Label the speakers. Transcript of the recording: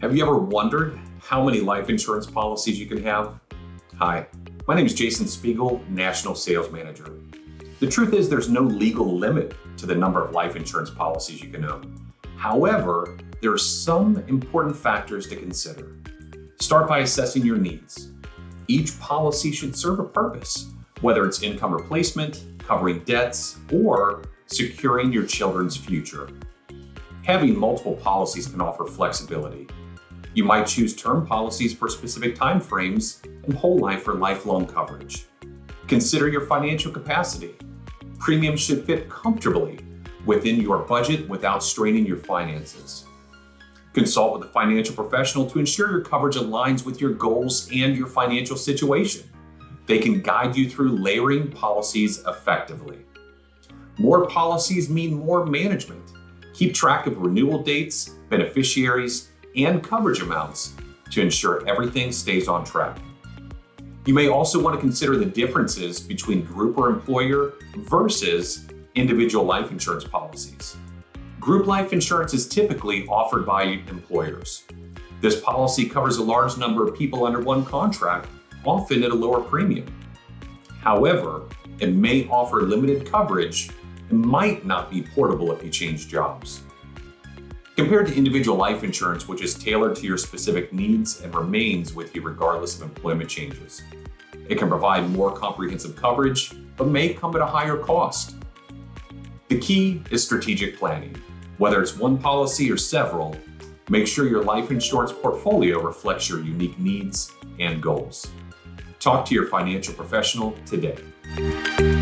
Speaker 1: Have you ever wondered how many life insurance policies you can have? Hi, my name is Jason Spiegel, National Sales Manager. The truth is there's no legal limit to the number of life insurance policies you can own. However, there are some important factors to consider. Start by assessing your needs. Each policy should serve a purpose, whether it's income replacement, covering debts, or securing your children's future. Having multiple policies can offer flexibility. You might choose term policies for specific time frames and whole life or lifelong coverage. Consider your financial capacity. Premiums should fit comfortably within your budget without straining your finances. Consult with a financial professional to ensure your coverage aligns with your goals and your financial situation. They can guide you through layering policies effectively. More policies mean more management. Keep track of renewal dates, beneficiaries, and coverage amounts to ensure everything stays on track. You may also want to consider the differences between group or employer versus individual life insurance policies. Group life insurance is typically offered by employers. This policy covers a large number of people under one contract, often at a lower premium. However, it may offer limited coverage and might not be portable if you change jobs. Compared to individual life insurance, which is tailored to your specific needs and remains with you regardless of employment changes. It can provide more comprehensive coverage, but may come at a higher cost. The key is strategic planning. Whether it's one policy or several, make sure your life insurance portfolio reflects your unique needs and goals. Talk to your financial professional today.